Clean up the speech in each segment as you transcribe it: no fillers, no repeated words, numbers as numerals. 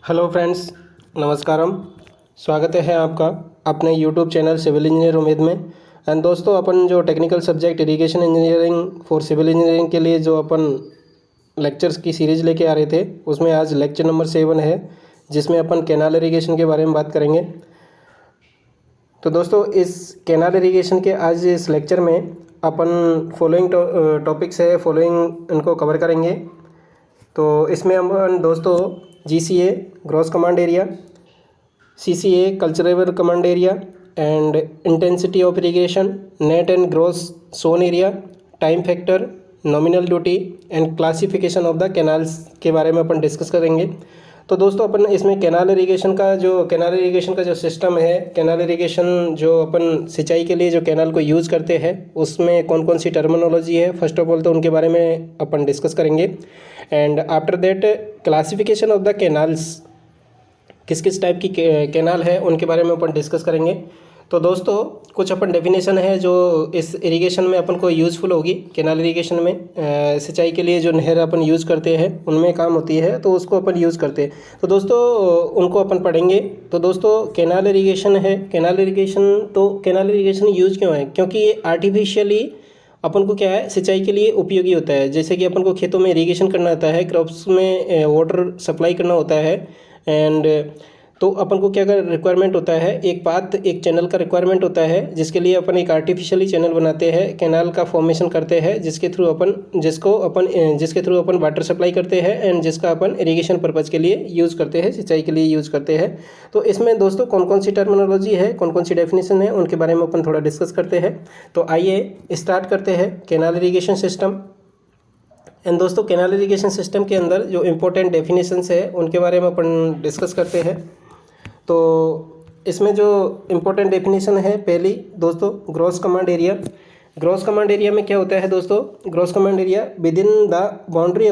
Hello friends, नमस्कारम। स्वागत है आपका अपने यूट्यूब चैनल सिविल इंजीनियर उम्मीद में। एंड दोस्तों, अपन जो technical subject irrigation engineering for civil engineering के लिए जो अपन लेक्चर्स की सीरीज़ लेके आ रहे थे, उसमें आज लेक्चर नंबर 7 है, जिसमें अपन कैनाल इरिगेशन के बारे में बात करेंगे। तो दोस्तों, इस कैनाल इरिगेशन के आज इस लेक्चर में अपन फॉलोइंग टॉपिक्स है, फॉलोइंग इनको कवर करेंगे। तो इसमें हम दोस्तों GCA gross command area, CCA cultural command area and intensity of irrigation, net and gross sown area, time factor, nominal duty and classification of the canals के बारे में अपन डिस्कस करेंगे। तो दोस्तों, अपन इसमें कैनाल इरिगेशन का जो सिस्टम है, कैनाल इरिगेशन जो अपन सिंचाई के लिए जो कैनाल को यूज़ करते हैं, उसमें कौन कौन सी टर्मिनोलॉजी है, फर्स्ट ऑफ ऑल तो उनके बारे में अपन डिस्कस करेंगे। And after that classification of the canals, किस किस टाइप की कैनाल है उनके बारे में अपन डिस्कस करेंगे। तो दोस्तों, कुछ अपन डेफिनेशन है जो इस इरिगेशन में अपन को यूज़फुल होगी। कैनाल इरिगेशन में सिंचाई के लिए जो नहर अपन यूज़ करते हैं उनमें काम होती है, तो उसको अपन यूज़ करते हैं। तो दोस्तों, उनको अपन पढ़ेंगे। तो दोस्तों, कैनाल इरिगेशन है, कैनाल इरिगेशन यूज़ क्यों है? क्योंकि ये आर्टिफिशियली अपन को क्या है, सिंचाई के लिए उपयोगी होता है। जैसे कि अपन को खेतों में इरिगेशन करना होता है, क्रॉप्स में वाटर सप्लाई करना होता है। एंड तो अपन को क्या कर रिक्वायरमेंट होता है, एक चैनल का रिक्वायरमेंट होता है, जिसके लिए अपन एक आर्टिफिशियली चैनल बनाते हैं, कैनाल का फॉर्मेशन करते हैं, जिसके थ्रू अपन वाटर सप्लाई करते हैं एंड जिसका अपन इरिगेशन पर्पज़ के लिए यूज़ करते हैं, सिंचाई के लिए यूज़ करते हैं। तो इसमें दोस्तों कौन कौन सी टर्मिनोलॉजी है, कौन कौन सी डेफिनेशन है, उनके बारे में अपन थोड़ा डिस्कस करते हैं। तो आइए स्टार्ट करते हैं कैनाल इरिगेशन सिस्टम। एंड दोस्तों, कैनाल इरिगेशन सिस्टम के अंदर जो इम्पोर्टेंट डेफिनेशंस है उनके बारे में अपन डिस्कस करते हैं। तो इसमें जो इम्पोर्टेंट डेफिनेशन है, पहली दोस्तों gross command area. Gross command area में क्या होता है दोस्तों? Gross command area within the boundary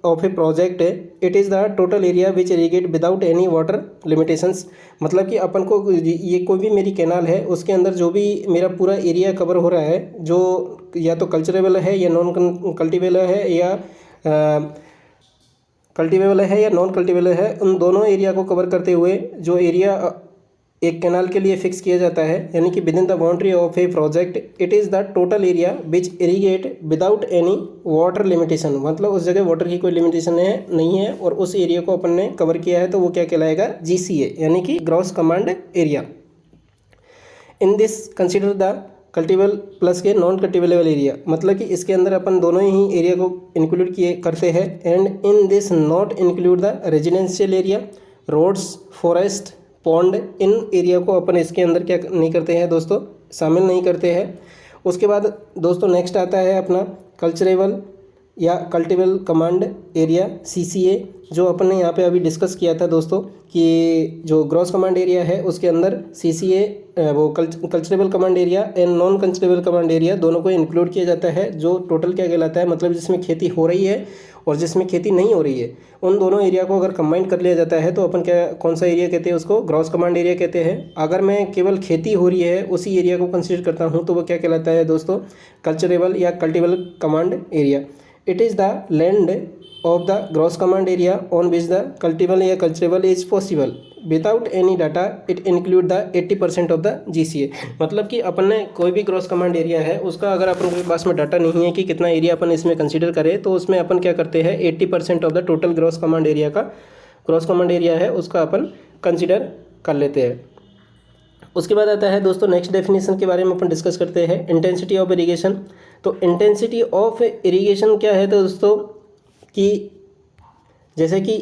of A project, it is the total area which irrigate without any water limitations. मतलब कि अपन को ये कोई भी मेरी कैनाल है, उसके अंदर जो भी मेरा पूरा एरिया कवर हो रहा है, जो या तो कल्चरेबल है या नॉन कल्टिवेबल है, या कल्टिवेबल है या नॉन कल्टिवेबल है, उन दोनों एरिया को कवर करते हुए जो एरिया एक कैनाल के लिए फिक्स किया जाता है, यानी कि with in the boundary of A project, it is the total area which irrigate without any water limitation. मतलब उस जगह वाटर की कोई लिमिटेशन नहीं है और उस एरिया को अपन ने कवर किया है, तो वो क्या कहलाएगा? GCA, यानी कि gross command area. In this consider the cultivable plus के नॉन कल्टिवेबल एरिया। मतलब कि इसके अंदर अपन दोनों ही एरिया को इंक्लूड करते हैं। And in this not include the residential area, roads, forest, pond. इन एरिया को अपन इसके अंदर क्या नहीं करते हैं दोस्तों, शामिल नहीं करते हैं। उसके बाद दोस्तों नेक्स्ट आता है अपना कल्चरेबल या कल्टिवेबल कमांड एरिया, CCA, जो अपन ने यहाँ पे अभी डिस्कस किया था दोस्तों, कि जो ग्रॉस कमांड एरिया है उसके अंदर CCA वो culturable command area and non culturable command area दोनों को इंक्लूड किया जाता है। जो टोटल क्या कहलाता है, मतलब जिसमें खेती हो रही है और जिसमें खेती नहीं हो रही है, उन दोनों एरिया को अगर कंबाइन कर लिया जाता है तो अपन कौन सा एरिया कहते हैं? उसको ग्रॉस कमांड एरिया कहते हैं। अगर मैं केवल खेती हो रही है उसी एरिया को कंसिडर करता हूँ, तो वो क्या कहलाता है दोस्तों? कल्चरेबल या cultivable command area. It is the land of the gross command area on which the cultivable या culturable is possible. Without any data, it include the 80% of the GCA। मतलब कि अपन ने कोई भी ग्रॉस कमांड एरिया है, उसका अगर अपन के पास में डाटा नहीं है कि कितना एरिया अपन इसमें कंसीडर करें, तो उसमें अपन क्या करते हैं, 80% of the total gross command area है उसका अपन कंसिडर कर लेते हैं। उसके बाद आता है दोस्तों नेक्स्ट डेफिनेशन के बारे में अपन डिस्कस करते हैं, इंटेंसिटी ऑफ इरिगेशन। तो इंटेंसिटी ऑफ इरिगेशन क्या है दोस्तों, कि जैसे कि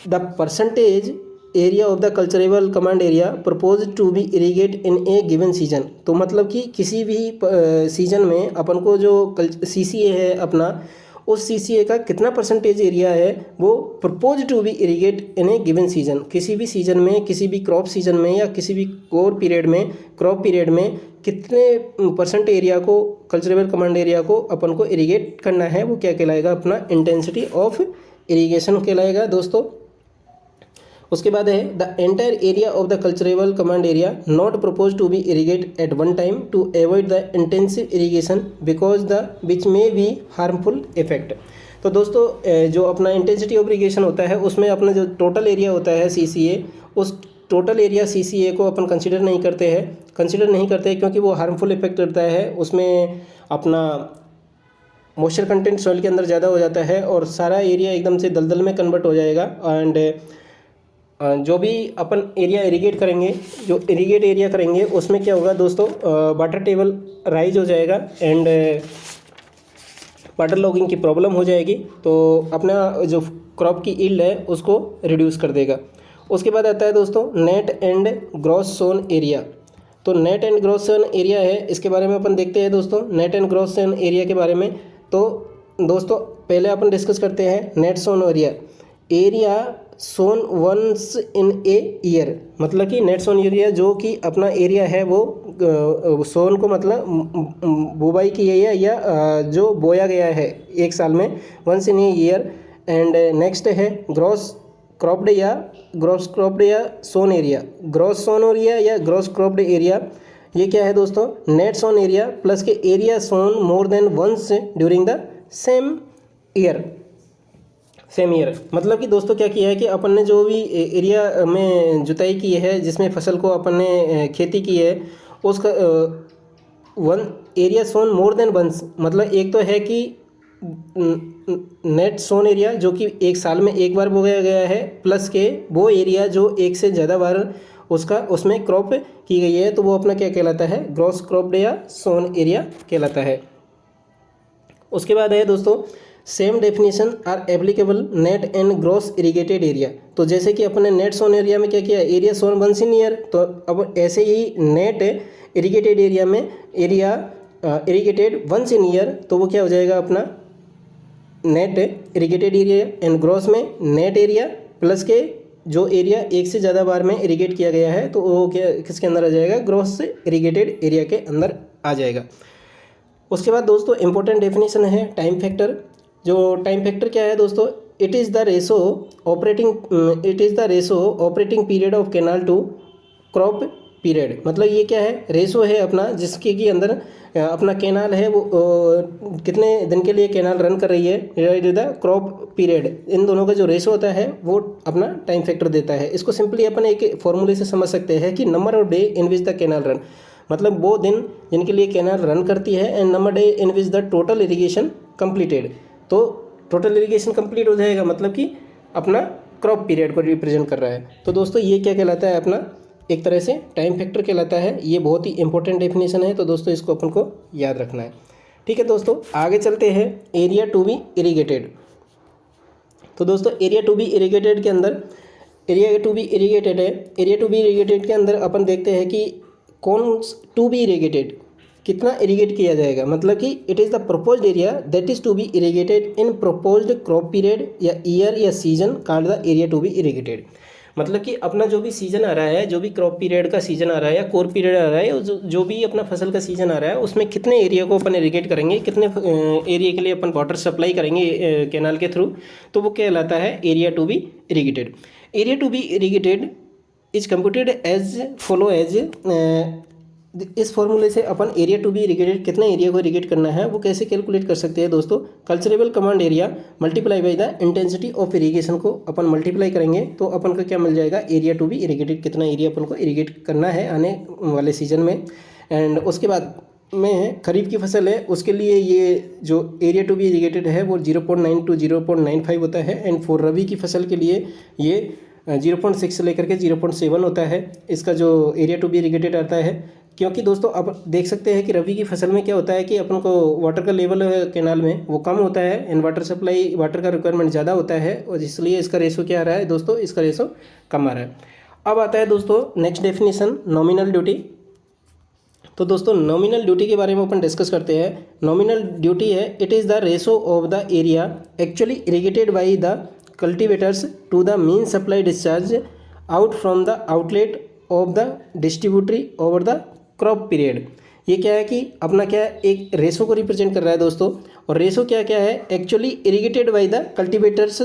the percentage area of the culturable command area propose to be irrigate in a given season. तो मतलब कि किसी भी सीजन में अपन को जो CCA है अपना, उस CCA का कितना परसेंटेज एरिया है वो propose to be irrigate in a given season. किसी भी सीजन में, किसी भी क्रॉप सीजन में या किसी भी क्रॉप पीरियड में कितने परसेंट एरिया को, कल्चरेबल कमांड एरिया को अपन को इरिगेट करना है, वो क्या कहलाएगा? अपना इंटेंसिटी ऑफ इरिगेशन कहलाएगा दोस्तों। उसके बाद है the entire area of the culturable command area not propose to be irrigate at one time to avoid the intensive irrigation because the which may be harmful effect. तो दोस्तों जो अपना intensity of irrigation होता है उसमें अपना जो total area होता है CCA, उस टोटल एरिया CCA को अपन कंसिडर नहीं करते क्योंकि वो हार्मफुल इफेक्ट करता है। उसमें अपना मॉइस्चर कंटेंट सॉइल के अंदर ज़्यादा हो जाता है और सारा एरिया एकदम से दलदल में कन्वर्ट हो जाएगा। एंड जो भी अपन एरिया इरिगेट करेंगे, जो इरिगेट एरिया करेंगे उसमें क्या होगा दोस्तों, वाटर टेबल राइज हो जाएगा एंड वाटर लॉगिंग की प्रॉब्लम हो जाएगी, तो अपना जो क्रॉप की यील्ड है उसको रिड्यूस कर देगा। उसके बाद आता है दोस्तों net and gross sown area. तो net and gross sown area है, इसके बारे में अपन देखते हैं दोस्तों। Net and gross sown area के बारे में तो दोस्तों पहले अपन डिस्कस करते हैं net sown area sown once in a year. मतलब कि नेट सोन एरिया जो कि अपना एरिया है वो सोन को मतलब बुवाई की है या जो बोया गया है एक साल में, once in a year. And next है ग्रॉस क्रॉप्ड या sown area. Gross sown area या ग्रॉस क्रॉप्ड एरिया ये क्या है दोस्तों, नेट सोन एरिया प्लस के area sown more than once during the same year. मतलब कि दोस्तों क्या किया है कि अपन ने जो भी एरिया में जुताई की है, जिसमें फसल को अपन ने खेती की है, उसका one area sown more than once, मतलब एक तो है कि नेट सोन एरिया जो कि एक साल में एक बार बोया गया है, प्लस के वो एरिया जो एक से ज़्यादा बार उसमें क्रॉप की गई है, तो वो अपना क्या कहलाता है, ग्रॉस क्रॉप्ड या सोन एरिया कहलाता है। उसके बाद है दोस्तों same definition are applicable net and gross irrigated area. तो जैसे कि अपने नेट सोन एरिया में क्या किया, area sown once in year, तो अब ऐसे ही नेट इरिगेटेड एरिया में area irrigated once in year, तो वो क्या हो जाएगा अपना net irrigated area. And gross में नेट एरिया प्लस के जो एरिया एक से ज़्यादा बार में इरिगेट किया गया है, तो वो क्या किसके अंदर आ जाएगा, ग्रॉस इरिगेटेड एरिया के अंदर आ जाएगा। उसके बाद दोस्तों इंपॉर्टेंट डेफिनेशन है टाइम फैक्टर। जो टाइम फैक्टर क्या है दोस्तों, it is the ratio operating period of canal to crop period. मतलब ये क्या है, रेशो है अपना जिसके की अंदर अपना कैनाल है वो कितने दिन के लिए कैनाल रन कर रही है डिवाइड द क्रॉप पीरियड, इन दोनों का जो रेशो होता है वो अपना टाइम फैक्टर देता है। इसको सिंपली अपन एक फॉर्मूले से समझ सकते हैं कि number of day in which the canal run, मतलब वो दिन जिनके लिए कैनाल रन करती है, and number day in which the total irrigation completed. तो टोटल इरिगेशन कंप्लीट हो जाएगा, मतलब कि अपना क्रॉप पीरियड को रिप्रेजेंट कर रहा है। तो दोस्तों ये क्या कहलाता है, अपना एक तरह से टाइम फैक्टर कहलाता है। ये बहुत ही इंपॉर्टेंट डेफिनेशन है, तो दोस्तों इसको अपन को याद रखना है। ठीक है दोस्तों, आगे चलते हैं एरिया टू बी इरिगेटेड। तो दोस्तों एरिया टू बी इरिगेटेड के अंदर, एरिया टू बी इरिगेटेड है, एरिया टू बी इरिगेटेड के अंदर अपन देखते हैं कि कौन टू बी इरिगेटेड, कितना इरिगेट किया जाएगा। मतलब कि it is the proposed area that is to be irrigated in proposed crop period या ईयर या season called the area to be irrigated. मतलब कि अपना जो भी सीजन आ रहा है, जो भी क्रॉप पीरियड का सीजन आ रहा है या कोर पीरियड आ रहा है, जो भी अपना फसल का सीजन आ रहा है, उसमें कितने एरिया को अपन इरिगेट करेंगे, कितने एरिया के लिए अपन वाटर सप्लाई करेंगे कैनाल के थ्रू, तो वो कहलाता है area to be irrigated. Area to be irrigated is computed as follow as, इस फॉर्मूले से अपन एरिया टू बी इरिगेटेड कितने एरिया को इरिगेट करना है वो कैसे कैलकुलेट कर सकते हैं दोस्तों। Culturable command area multiply by the intensity of irrigation को अपन मल्टीप्लाई करेंगे तो अपन को क्या मिल जाएगा, एरिया टू बी इरिगेटेड, कितना एरिया अपन को इरिगेट करना है आने वाले सीजन में। एंड उसके बाद में खरीफ की फसल है, उसके लिए ये जो एरिया टू बी इरिगेटेड है वो 0.9 to 0.95 होता है। एंड फॉर रबी की फसल के लिए ये 0.6 से लेकर के 0.7 होता है इसका जो एरिया टू बी इरिगेटेड आता है। क्योंकि दोस्तों अब देख सकते हैं कि रबी की फसल में क्या होता है कि अपन को वाटर का लेवल कैनाल में वो कम होता है एंड वाटर का रिक्वायरमेंट ज़्यादा होता है, और इसलिए इसका रेशो क्या आ रहा है दोस्तों, इसका रेशो कम आ रहा है। अब आता है दोस्तों नेक्स्ट डेफिनेशन, नॉमिनल ड्यूटी। तो दोस्तों नॉमिनल ड्यूटी के बारे में अपन डिस्कस करते हैं। नॉमिनल ड्यूटी है, it is the ratio of the area actually irrigated by the cultivators to the mean supply discharge out from the outlet of the distributary over the crop period. ये क्या है कि अपना क्या एक रेशो को represent कर रहा है दोस्तों, और रेशो क्या क्या है, actually irrigated by the cultivators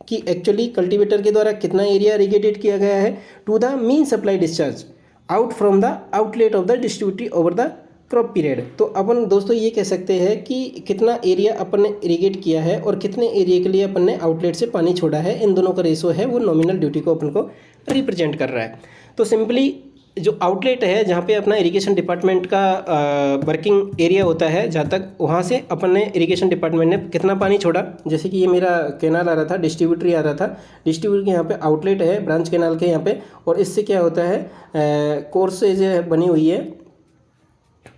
कि एक्चुअली कल्टिवेटर के द्वारा कितना एरिया इरिगेटेड किया गया है to the mean supply discharge out from the outlet of the distributary over the crop period. तो अपन दोस्तों ये कह सकते हैं कि कितना एरिया अपन ने इरीगेट किया है और कितने एरिया के लिए अपन ने आउटलेट से पानी छोड़ा है, इन दोनों का रेशो है वो नॉमिनल ड्यूटी को अपन को रिप्रेजेंट कर रहा है। तो सिंपली जो आउटलेट है जहाँ पे अपना इरिगेशन डिपार्टमेंट का वर्किंग एरिया होता है, जहाँ तक वहाँ से अपन ने इरिगेशन डिपार्टमेंट ने कितना पानी छोड़ा, जैसे कि ये मेरा कैनाल आ रहा था, डिस्ट्रीब्यूटरी आ रहा था, डिस्ट्रीब्यूटर के यहाँ पे आउटलेट है ब्रांच कैनाल के यहाँ पे, और इससे क्या होता है कोर्सेज बनी हुई है,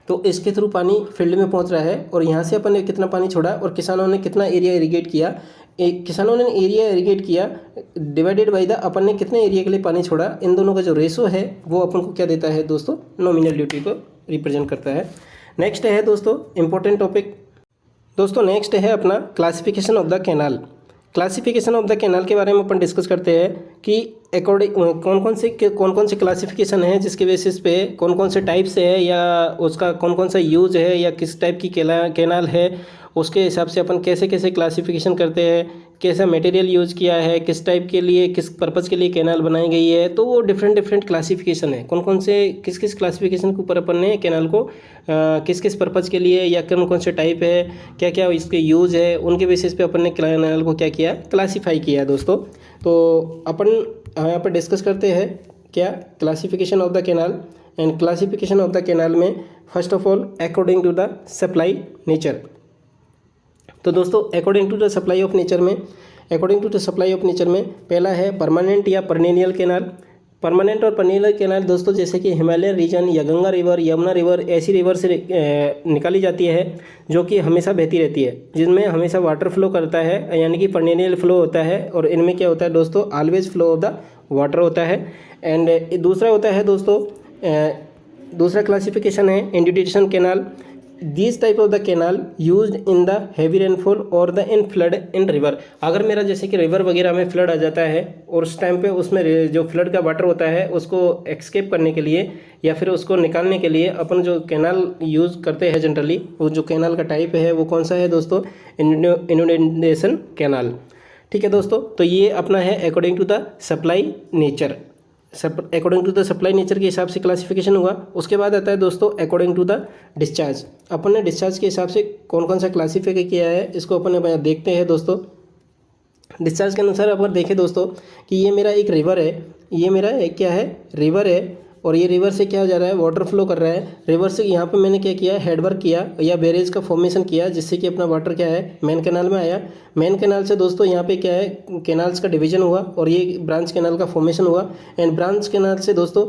तो इसके थ्रू पानी फील्ड में पहुंच रहा है, और यहाँ से अपन ने कितना पानी छोड़ा और किसानों ने कितना एरिया इरीगेट किया, किसानों ने एरिया इरीगेट किया डिवाइडेड बाय द अपन ने कितने एरिया के लिए पानी छोड़ा, इन दोनों का जो रेशो है वो अपन को क्या देता है दोस्तों, नॉमिनल ड्यूटी को रिप्रेजेंट करता है। नेक्स्ट है दोस्तों इंपॉर्टेंट टॉपिक, दोस्तों नेक्स्ट है अपना classification of the canal. Classification of the canal के बारे में अपन डिस्कस करते हैं कि अकॉर्डिंग कौन कौन से क्लासिफिकेशन है जिसके बेसिस पे कौन कौन से टाइप से है या उसका कौन कौन सा यूज है या किस टाइप की कैनाल है, उसके हिसाब से अपन कैसे कैसे क्लासिफिकेशन करते हैं, कैसा मटेरियल यूज़ किया है, किस टाइप के लिए किस पर्पज़ के लिए कैनाल बनाई गई है, तो वो डिफरेंट क्लासिफिकेशन है, कौन कौन से किस किस क्लासिफिकेशन के ऊपर अपन ने कैनाल को किस किस पर्पज़ के लिए या कौन कौन से टाइप है, क्या क्या इसके यूज़ है, उनके बेसिस पे अपन ने कैनाल को क्या किया, क्लासीफाई किया दोस्तों। तो अपन यहाँ पर डिस्कस करते हैं क्या classification of the canal. And classification of the canal में first of all according to the supply nature. तो दोस्तों according to the supply of nature में पहला है परमानेंट या परनेनियल कैनाल। परमानेंट और परनेनियल कैनाल दोस्तों जैसे कि हिमालयन रीजन या गंगा रिवर, यमुना रिवर, ऐसी रिवर से निकाली जाती है जो कि हमेशा बहती रहती है, जिनमें हमेशा वाटर फ्लो करता है, यानी कि परनेनियल फ्लो होता है, और इनमें क्या होता है दोस्तों, always flow of the water होता है। एंड दूसरा होता है दोस्तों दूसरा क्लासिफिकेशन है inundation canal. This type of the canal used in the heavy rainfall और the in flood in river. अगर मेरा जैसे कि रिवर वगैरह में फ्लड आ जाता है और उस टाइम पे उसमें जो फ्लड का वाटर होता है उसको एक्सकेप करने के लिए या फिर उसको निकालने के लिए अपन जो कैनाल यूज़ करते हैं जनरली, वो जो कैनाल का टाइप है वो कौन सा है दोस्तों, इनुडेशन कैनाल। ठीक है दोस्तों, तो ये अपना है according to the supply nature, according to the supply nature के हिसाब से क्लासिफिकेशन हुआ। उसके बाद आता है दोस्तों अकॉर्डिंग टू द डिस्चार्ज। अपन ने डिस्चार्ज के हिसाब से कौन कौन सा क्लासीफाई किया है इसको अपन देखते हैं दोस्तों। डिस्चार्ज के अनुसार अपन देखें दोस्तों कि ये मेरा एक रिवर है, ये मेरा एक क्या है, रिवर है, और ये रिवर से क्या हो जा रहा है, वाटर फ्लो कर रहा है। रिवर से यहाँ पे मैंने क्या किया, हेडवर्क किया या बैरेज का फॉर्मेशन किया, जिससे कि अपना वाटर क्या है मेन कैनाल में आया। मेन कैनाल से दोस्तों यहाँ पे क्या है, कैनाल्स का डिवीजन हुआ और ये ब्रांच कैनाल का फॉर्मेशन हुआ। एंड ब्रांच कैनाल से दोस्तों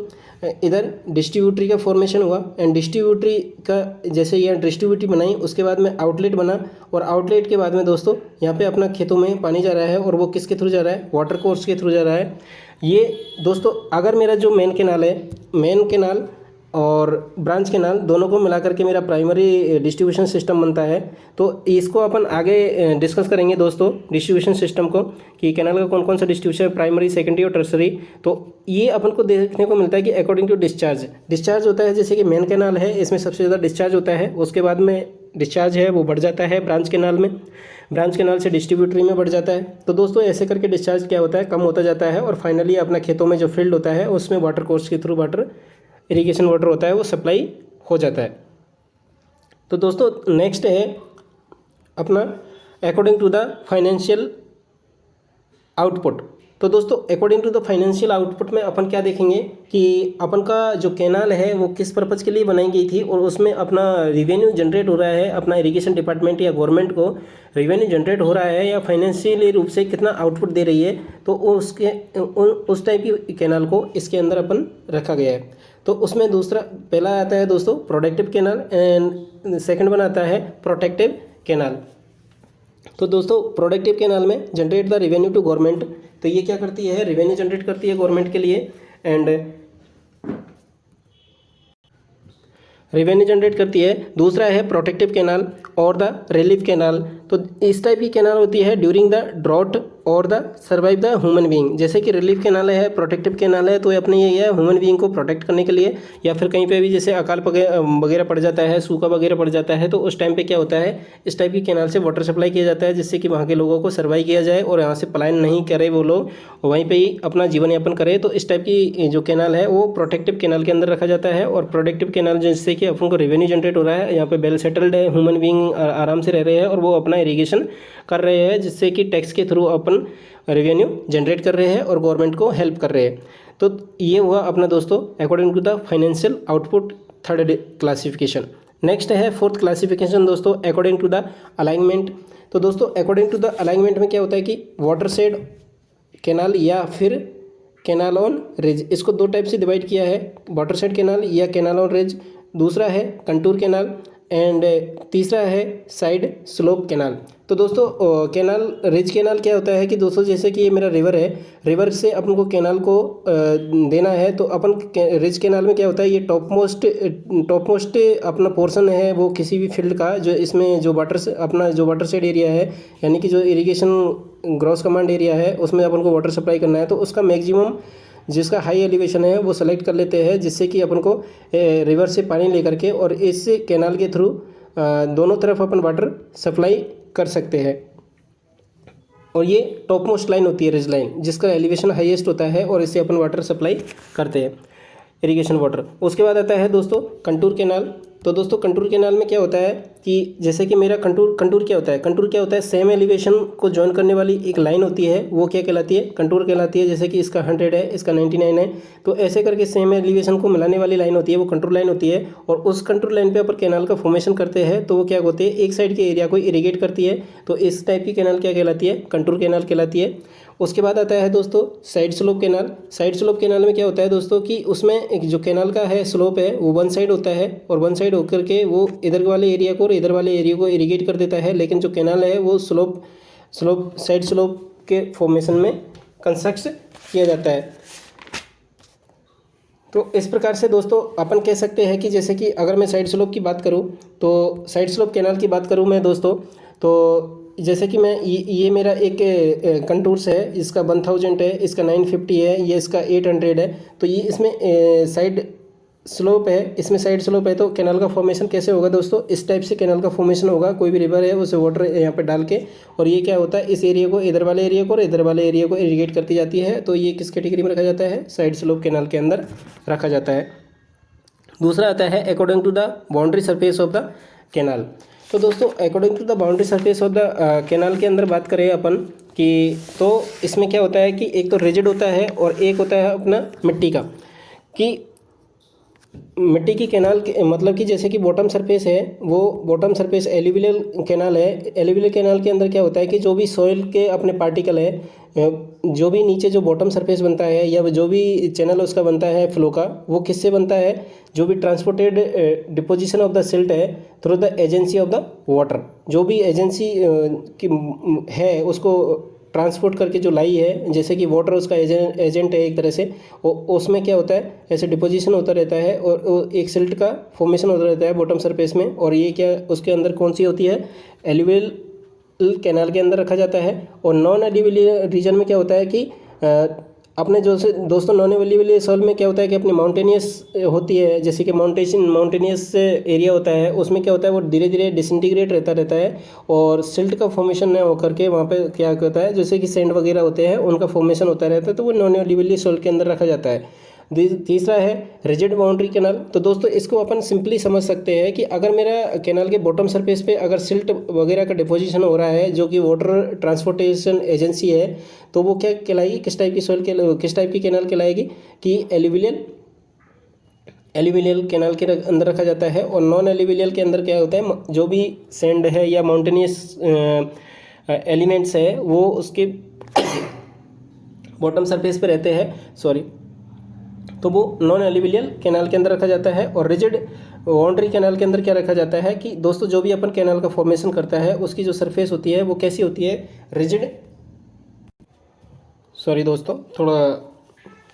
इधर डिस्ट्रीब्यूटरी का फॉर्मेशन हुआ। एंड डिस्ट्रीब्यूटरी का जैसे ये डिस्ट्रीब्यूटरी बनाई, उसके बाद में आउटलेट बना, और आउटलेट के बाद में दोस्तों यहाँ पे अपना खेतों में पानी जा रहा है, और वो किसके थ्रू जा रहा है, वाटर कोर्स के थ्रू जा रहा है। ये दोस्तों अगर मेरा जो मेन कैनाल है, मेन कैनाल और ब्रांच कैनाल दोनों को मिलाकर के मेरा प्राइमरी डिस्ट्रीब्यूशन सिस्टम बनता है, तो इसको अपन आगे डिस्कस करेंगे दोस्तों डिस्ट्रीब्यूशन सिस्टम को, कि कैनाल का कौन कौन सा डिस्ट्रीब्यूशन है, प्राइमरी, सेकेंडरी और टर्सरी। तो ये अपन को देखने को मिलता है कि अकॉर्डिंग टू डिस्चार्ज होता है, जैसे कि मेन कैनाल है इसमें सबसे ज़्यादा डिस्चार्ज होता है, उसके बाद में डिस्चार्ज है वो बढ़ जाता है ब्रांच कैनाल में, ब्रांच कैनाल से डिस्ट्रीब्यूटरी में बढ़ जाता है। तो दोस्तों ऐसे करके डिस्चार्ज क्या होता है, कम होता जाता है, और फाइनली अपना खेतों में जो फील्ड होता है उसमें वाटर कोर्स के थ्रू वाटर इरिगेशन वाटर होता है वो सप्लाई हो जाता है। तो दोस्तों नेक्स्ट है अपना according to the financial output. तो दोस्तों according to the financial output में अपन क्या देखेंगे कि अपन का जो कैनाल है वो किस पर्पज़ के लिए बनाई गई थी, और उसमें अपना रिवेन्यू जनरेट हो रहा है, अपना इरिगेशन डिपार्टमेंट या गवर्नमेंट को रिवेन्यू जनरेट हो रहा है या फाइनेंशियली रूप से कितना आउटपुट दे रही है, तो उसके उस टाइप की कैनाल को इसके अंदर अपन रखा गया है। तो उसमें दूसरा पहला आता है दोस्तों productive canal, and second one आता है प्रोटेक्टिव कैनाल। तो दोस्तों प्रोडक्टिव कैनाल में generate the revenue to government, तो ये क्या करती है, रेवेन्यू जनरेट करती है गवर्नमेंट के लिए, एंड रेवेन्यू जनरेट करती है। दूसरा है प्रोटेक्टिव कैनाल और द रिलीफ कैनाल। तो इस टाइप की कैनाल होती है ड्यूरिंग द ड्रॉट और the survive the human being. जैसे कि रिलीफ कैनाल है, प्रोटेक्टिव कैनाल है, तो ये अपने ये है ह्यूमन बीइंग को प्रोटेक्ट करने के लिए, या फिर कहीं पे भी जैसे अकाल वगैरह पड़ जाता है, सूखा वगैरह पड़ जाता है, तो उस टाइम पे क्या होता है, इस टाइप की कैनाल से वाटर सप्लाई किया जाता है, जिससे कि वहाँ के लोगों को सर्वाइव किया जाए और यहाँ से पलायन नहीं करे वो लोग, वहीं पर ही अपना जीवन यापन करें। तो इस टाइप की जो कैनाल है वो प्रोटेक्टिव कैनाल के अंदर रखा जाता है। और प्रोटेक्टिव कैनाल जिससे कि अपन को रेवेन्यू जनरेट हो रहा है, यहाँ पे वेल सेटल्ड है, ह्यूमन बीइंग आराम से रह रहे हैं और वो अपना इरिगेशन कर रहे हैं, जिससे कि टैक्स के थ्रू अपन रेवेन्यू जनरेट कर रहे हैं और गवर्नमेंट को हेल्प कर रहे हैं। तो ये हुआ अपना दोस्तों according to the financial output third classification. Next है फोर्थ क्लासिफिकेशन दोस्तों अकॉर्डिंग टू द अलाइनमेंट। तो दोस्तों अकॉर्डिंग टू द अलाइनमेंट में क्या होता है कि वाटर शेड कैनाल या फिर कैनाल ऑन रिज, इसको दो टाइप से डिवाइड किया है, वाटर शेड कैनाल या कैनाल ऑन रिज, दूसरा है कंटूर कैनाल एंड तीसरा है साइड स्लोप कैनाल। तो दोस्तों कैनाल रिज कैनाल क्या होता है कि दोस्तों जैसे कि ये मेरा रिवर है, रिवर से अपन को कैनाल को देना है, तो अपन रिज कैनाल में क्या होता है, ये टॉप मोस्ट अपना पोर्शन है वो किसी भी फील्ड का, जो इसमें जो अपना जो वाटर शेड एरिया है, यानी कि जो इरिगेशन ग्रॉस कमांड एरिया है, उसमें अपन को वाटर सप्लाई करना है, तो उसका मैक्सिमम जिसका हाई एलिवेशन है वो सेलेक्ट कर लेते हैं, जिससे कि अपन को रिवर से पानी लेकर के और इस कैनाल के थ्रू दोनों तरफ अपन वाटर सप्लाई कर सकते हैं। और ये टॉप मोस्ट लाइन होती है रिज लाइन, जिसका एलिवेशन हाईएस्ट होता है और इससे अपन वाटर सप्लाई करते हैं इरिगेशन वाटर। उसके बाद आता है दोस्तों कंटूर कैनाल। तो दोस्तों कंटूर कैनाल में क्या होता है कि जैसे कि मेरा कंटूर क्या होता है सेम एलिवेशन को जॉइन करने वाली एक लाइन होती है, वो क्या कहलाती है, कंटूर कहलाती है। जैसे कि इसका 100 है, इसका 99 है, तो ऐसे करके सेम एलिवेशन को मिलाने वाली लाइन होती है, वो कंटूर लाइन होती है। और उस कंटूर लाइन पे अपन कैनाल का फॉर्मेशन करते हैं, तो वो क्या होती है, एक साइड के एरिया को इरिगेट करती है, तो इस टाइप की कैनाल क्या कहलाती है, कंटूर कैनाल कहलाती है। उसके बाद आता है दोस्तों side slope canal. Side slope canal में क्या होता है दोस्तों कि उसमें एक जो कैनाल का है स्लोप है वो वन साइड होता है, और वन साइड होकर के वो इधर वाले एरिया को और इधर वाले एरिया को इरिगेट कर देता है, लेकिन जो कैनाल है वो साइड स्लोप के फॉर्मेशन में कंस्ट्रक्ट किया जाता है। तो इस प्रकार से दोस्तों अपन कह सकते हैं कि जैसे कि अगर मैं साइड स्लोप की बात करूं, तो साइड स्लोप कैनाल की बात करूं मैं दोस्तों, तो जैसे कि मैं ये मेरा एक कंटूर्स है, इसका 1000 है, इसका 950 है, ये इसका 800 है, तो ये इसमें साइड स्लोप है, इसमें साइड स्लोप है। तो कैनाल का फॉर्मेशन कैसे होगा दोस्तों, इस टाइप से कैनाल का फॉर्मेशन होगा। कोई भी रिवर है उसे वाटर यहाँ पे डाल के, और ये क्या होता है, इस एरिया को इधर वाले एरिया को और इधर वाले एरिया को इरिगेट करती जाती है। तो ये किस कैटेगरी में रखा जाता है, साइड स्लोप कैनाल के अंदर रखा जाता है। दूसरा आता है according to the boundary surface of the canal. तो दोस्तों according to the boundary surface of the canal के अंदर बात करें अपन कि तो इसमें क्या होता है कि एक तो रिजिड होता है और एक होता है अपना मिट्टी का, कि मिट्टी की कैनाल के मतलब कि जैसे कि बॉटम सरफेस है, वो बॉटम सरफेस एलुवियल कैनाल है। एलुवियल कैनाल के अंदर क्या होता है कि जो भी सॉइल के अपने पार्टिकल है, जो भी नीचे जो बॉटम सरफेस बनता है या जो भी चैनल उसका बनता है फ्लो का, वो किससे बनता है, जो भी transported deposition of the silt है through the agency of the water, जो भी एजेंसी की है उसको ट्रांसपोर्ट करके जो लाई है, जैसे कि वाटर उसका एजेंट है एक तरह से, उसमें क्या होता है, ऐसे डिपोजिशन होता रहता है और एक सिल्ट का फॉर्मेशन होता रहता है बॉटम सरफेस में। और ये क्या उसके अंदर कौन सी होती है, एलुवियल कैनाल के अंदर रखा जाता है। और नॉन एलुवियल रीजन में क्या होता है कि अपने जो से दोस्तों नॉन एलुवियल सॉइल में क्या होता है कि अपनी माउंटेनियस होती है, जैसे कि माउंटेनियस एरिया होता है, उसमें क्या होता है वो धीरे धीरे डिसइंटीग्रेट रहता है और सिल्ट का फॉर्मेशन न होकर के वहाँ पे क्या होता है, जैसे कि सैंड वगैरह होते हैं उनका फॉर्मेशन होता रहता है, तो वो नॉन एलुवियल सॉइल के अंदर रखा जाता है। तीसरा है रिजिड बाउंड्री कैनाल। तो दोस्तों इसको अपन सिंपली समझ सकते हैं कि अगर मेरा कैनाल के बॉटम सरफेस पे अगर सिल्ट वगैरह का डिपोजिशन हो रहा है, जो कि वाटर ट्रांसपोर्टेशन एजेंसी है, तो वो क्या कहलाएगी, किस टाइप की कैनाल कहलाएगी कि एलुवियल कैनाल के अंदर रखा जाता है। और नॉन एलुवियल के अंदर क्या होता है, जो भी सैंड है या माउंटेनियस एलिमेंट्स है वो उसके बॉटम सरफेस पे रहते हैं, तो वो नॉन एलुवियल कैनाल के अंदर रखा जाता है। और रिजिड बाउंड्री कैनाल के अंदर क्या रखा जाता है कि दोस्तों जो भी अपन कैनाल का फॉर्मेशन करता है उसकी जो सरफेस होती है वो कैसी होती है, रिजिड, दोस्तों थोड़ा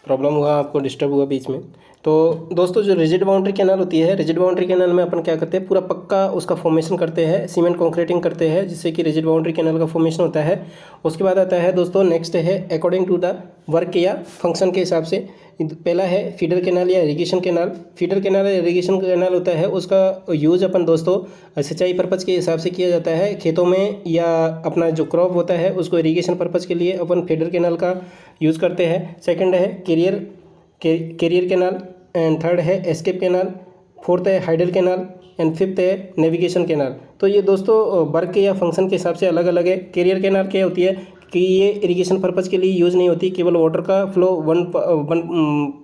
प्रॉब्लम हुआ, आपको डिस्टर्ब हुआ बीच में। तो दोस्तों जो रिजिड बाउंड्री कैनाल होती है, रिजिड बाउंड्री कैनाल में अपन क्या करते हैं, पूरा पक्का उसका फॉर्मेशन करते हैं, सीमेंट कॉन्क्रीटिंग करते हैं, जिससे कि रिजिड बाउंड्री कैनाल का फॉर्मेशन होता है। उसके बाद आता है दोस्तों नेक्स्ट है अकॉर्डिंग टू द वर्क या फंक्शन के हिसाब से। पहला है फीडर कैनाल या इरीगेशन कैनाल। फीडर कैनाल या इरीगेशन कैनाल होता है, उसका यूज़ अपन दोस्तों सिंचाई पर्पज़ के हिसाब से किया जाता है खेतों में, या अपना जो क्रॉप होता है उसको इरीगेशन पर्पज़ के लिए अपन फीडर कैनाल का यूज़ करते हैं। सेकंड है कैरियर कैनाल, एंड थर्ड है एस्केप कैनाल, फोर्थ है हाइडल कैनाल, एंड फिफ्थ है नेविगेशन कैनाल। तो ये दोस्तों वर्क या फंक्शन के हिसाब से अलग अलग है। कैरियर कैनाल क्या होती है कि ये इरिगेशन पर्पज़ के लिए यूज़ नहीं होती, केवल वाटर का flow one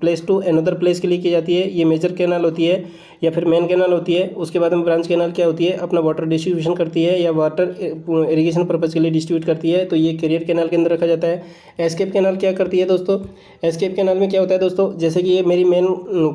place to another place के लिए की जाती है। ये मेजर कैनाल होती है या फिर मेन कैनाल होती है। उसके बाद में ब्रांच कैनाल क्या होती है, अपना वाटर डिस्ट्रीब्यूशन करती है या वाटर इरिगेशन पर्पज़ के लिए डिस्ट्रीब्यूट करती है, तो ये कैरियर कैनाल के अंदर रखा जाता है। एस्केप कैनाल क्या करती है दोस्तों, एस्केप कैनाल में क्या होता है दोस्तों, जैसे कि ये मेरी मेन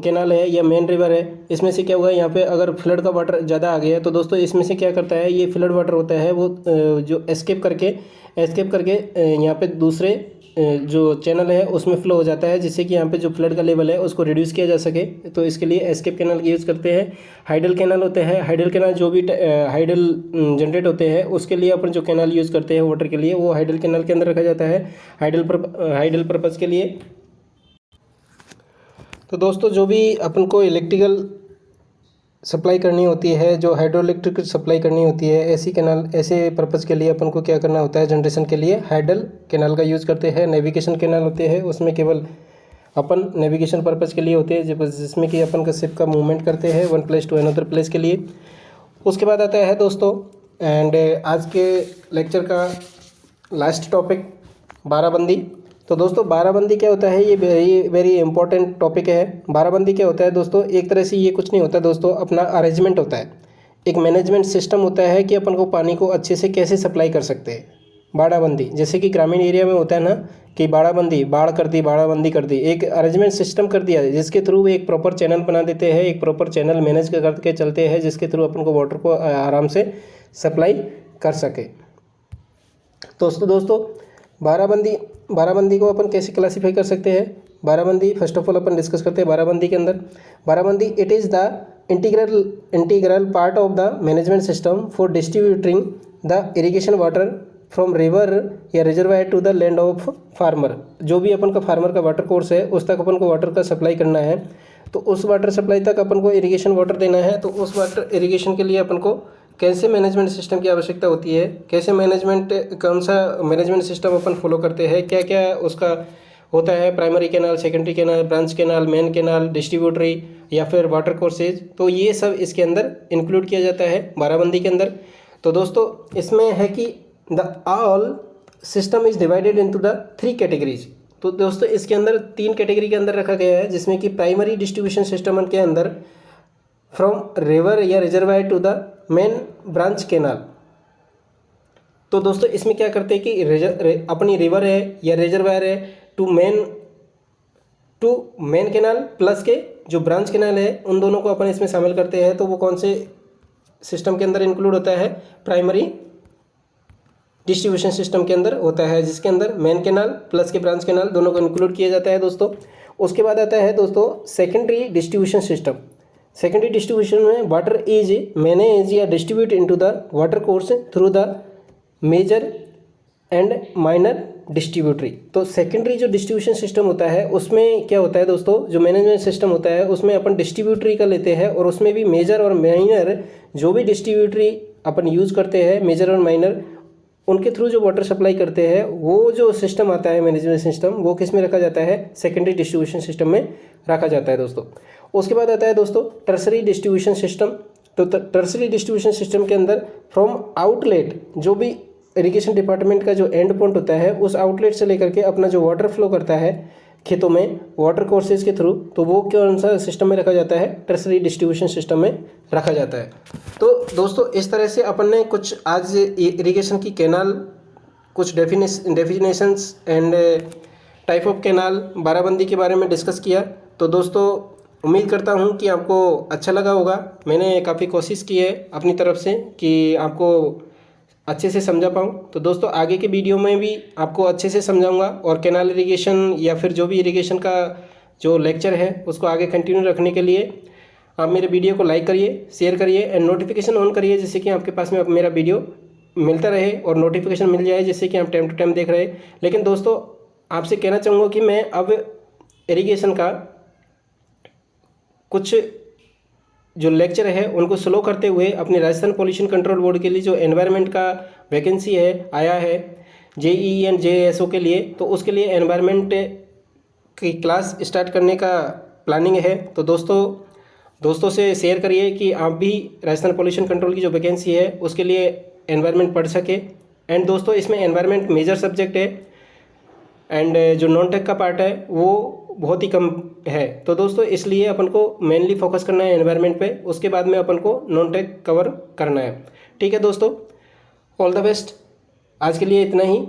कैनाल है या मेन रिवर है, इसमें से क्या हुआ, यहाँ पे अगर फ्लड का वाटर ज़्यादा आ गया है तो दोस्तों इसमें से क्या करता है, ये फ्लड वाटर होता है वो जो एस्केप करके यहाँ पे दूसरे जो चैनल है उसमें फ्लो हो जाता है, जिससे कि यहाँ पे जो फ्लड का लेवल है उसको रिड्यूस किया जा सके। तो इसके लिए एस्केप कैनाल का यूज़ करते हैं। हाइडल कैनाल होते हैं, हाइडल कैनाल जो भी हाइडल जनरेट होते हैं उसके लिए अपन जो कैनाल यूज़ करते हैं वाटर के लिए, वो हाइडल कैनाल के अंदर रखा जाता है हाइडल पर्पज़ के लिए। तो दोस्तों जो भी अपन को इलेक्ट्रिकल सप्लाई करनी होती है, जो हाइड्रो इलेक्ट्रिक सप्लाई करनी होती है, ऐसे पर्पज़ के लिए अपन को क्या करना होता है, जनरेशन के लिए हाइडल कैनाल का यूज़ करते हैं। नेविगेशन कैनाल होते हैं, उसमें केवल अपन नेविगेशन पर्पज़ के लिए होते हैं, जिसमें कि अपन का शिप का मूवमेंट करते हैं one place to another place के लिए। उसके बाद आता है दोस्तों एंड आज के लेक्चर का लास्ट टॉपिक बाराबंदी। तो दोस्तों बाराबंदी क्या होता है, ये वेरी इंपॉर्टेंट टॉपिक है। बाराबंदी क्या होता है दोस्तों, एक तरह से ये कुछ नहीं होता दोस्तों, अपना अरेंजमेंट होता है, एक मैनेजमेंट सिस्टम होता है कि अपन को पानी को अच्छे से कैसे सप्लाई कर सकते हैं। बाड़ाबंदी जैसे कि ग्रामीण एरिया में होता है ना कि बाड़ाबंदी, बाढ़ कर दी, बाड़ाबंदी कर दी, एक अरेंजमेंट सिस्टम कर दिया है जिसके थ्रू एक प्रॉपर चैनल बना देते हैं, एक प्रॉपर चैनल मैनेज करके चलते हैं, जिसके थ्रू अपन को वाटर को आराम से सप्लाई कर सके। दोस्तों बाराबंदी को अपन कैसे क्लासीफाई कर सकते हैं। बाराबंदी फर्स्ट ऑफ ऑल अपन डिस्कस करते हैं। बाराबंदी के अंदर barabandi it is the integral part of the management system for distributing the irrigation water from river या reservoir to the land of farmer. जो भी अपन का फार्मर का वाटर कोर्स है उस तक अपन को वाटर का सप्लाई करना है, तो उस वाटर सप्लाई तक अपन को इरिगेशन वाटर देना है। तो उस वाटर इरिगेशन के लिए अपन को कैसे मैनेजमेंट सिस्टम की आवश्यकता होती है, कैसे कौन सा मैनेजमेंट सिस्टम अपन फॉलो करते हैं, क्या क्या उसका होता है, primary canal, secondary canal, branch canal, main canal, distributary या फिर वाटर कोर्सेज, तो ये सब इसके अंदर इंक्लूड किया जाता है बाराबंदी के अंदर। तो दोस्तों इसमें है कि the all system is divided into the 3 categories. तो दोस्तों इसके अंदर 3 कैटेगरी के अंदर रखा गया है, जिसमें कि प्राइमरी डिस्ट्रीब्यूशन सिस्टम के अंदर फ्रॉम रिवर या reservoir to the main branch canal. तो दोस्तों इसमें क्या करते हैं कि अपनी रिवर है या रिजर्वायर है टू मेन कैनाल प्लस के जो ब्रांच कैनाल है, उन दोनों को अपन इसमें शामिल करते हैं। तो वो कौन से सिस्टम के अंदर इंक्लूड होता है, प्राइमरी डिस्ट्रीब्यूशन सिस्टम के अंदर होता है, जिसके अंदर मेन कैनाल प्लस के ब्रांच कैनाल दोनों को इंक्लूड किया जाता है दोस्तों। उसके बाद आता है दोस्तों secondary distribution system. Secondary distribution में वाटर इज मैनेज या distribute into the water course through the major and minor distributary. तो सेकेंडरी जो डिस्ट्रीब्यूशन सिस्टम होता है उसमें क्या होता है दोस्तों, जो मैनेजमेंट सिस्टम होता है उसमें अपन डिस्ट्रीब्यूटरी का लेते हैं, और उसमें भी मेजर और माइनर जो भी डिस्ट्रीब्यूटरी अपन यूज़ करते हैं, मेजर और माइनर, उनके थ्रू जो वाटर सप्लाई करते हैं, वो जो सिस्टम आता है मैनेजमेंट सिस्टम, वो किस में रखा जाता है, सेकेंडरी डिस्ट्रीब्यूशन सिस्टम में रखा जाता है दोस्तों। उसके बाद आता है दोस्तों टर्सरी डिस्ट्रीब्यूशन सिस्टम। तो टर्सरी डिस्ट्रीब्यूशन सिस्टम के अंदर फ्रॉम आउटलेट, जो भी इरिगेशन डिपार्टमेंट का जो एंड पॉइंट होता है, उस आउटलेट से लेकर के अपना जो वाटर फ्लो करता है खेतों में वाटर कोर्सेज के थ्रू, तो वो कौन सा सिस्टम में रखा जाता है, टर्सरी डिस्ट्रीब्यूशन सिस्टम में रखा जाता है। तो दोस्तों इस तरह से अपन ने कुछ आज इरिगेशन की कैनाल, कुछ definitions and type of canal, barabandi के बारे में डिस्कस किया। तो दोस्तों उम्मीद करता हूँ कि आपको अच्छा लगा होगा। मैंने काफ़ी कोशिश की है अपनी तरफ से कि आपको अच्छे से समझा पाऊँ। तो दोस्तों आगे के वीडियो में भी आपको अच्छे से समझाऊंगा और कैनाल इरिगेशन या फिर जो भी इरिगेशन का जो लेक्चर है उसको आगे कंटिन्यू रखने के लिए आप मेरे वीडियो को लाइक करिए, शेयर करिए एंड नोटिफिकेशन ऑन करिए, जिससे कि आपके पास में अब मेरा वीडियो मिलता रहे और नोटिफिकेशन मिल जाए, जिससे कि आप टाइम टू टाइम देख रहे। लेकिन दोस्तों आपसे कहना चाहूँगा कि मैं अब इरिगेशन का कुछ जो लेक्चर है उनको स्लो करते हुए अपने राजस्थान पोल्यूशन कंट्रोल बोर्ड के लिए जो एनवायरनमेंट का वैकेंसी है आया है JEE एंड JASO के लिए, तो उसके लिए एनवायरनमेंट की क्लास स्टार्ट करने का प्लानिंग है। तो दोस्तों से शेयर करिए कि आप भी राजस्थान पोल्यूशन कंट्रोल की जो वैकेंसी है उसके लिए एनवायरनमेंट पढ़ सके। एंड दोस्तों इसमें एनवायरनमेंट मेजर सब्जेक्ट है एंड जो नॉन टेक का पार्ट है वो बहुत ही कम है। तो दोस्तों इसलिए अपन को मेनली फोकस करना है एनवायरनमेंट पे, उसके बाद में अपन को नॉन टेक कवर करना है। ठीक है दोस्तों, ऑल द बेस्ट। आज के लिए इतना ही।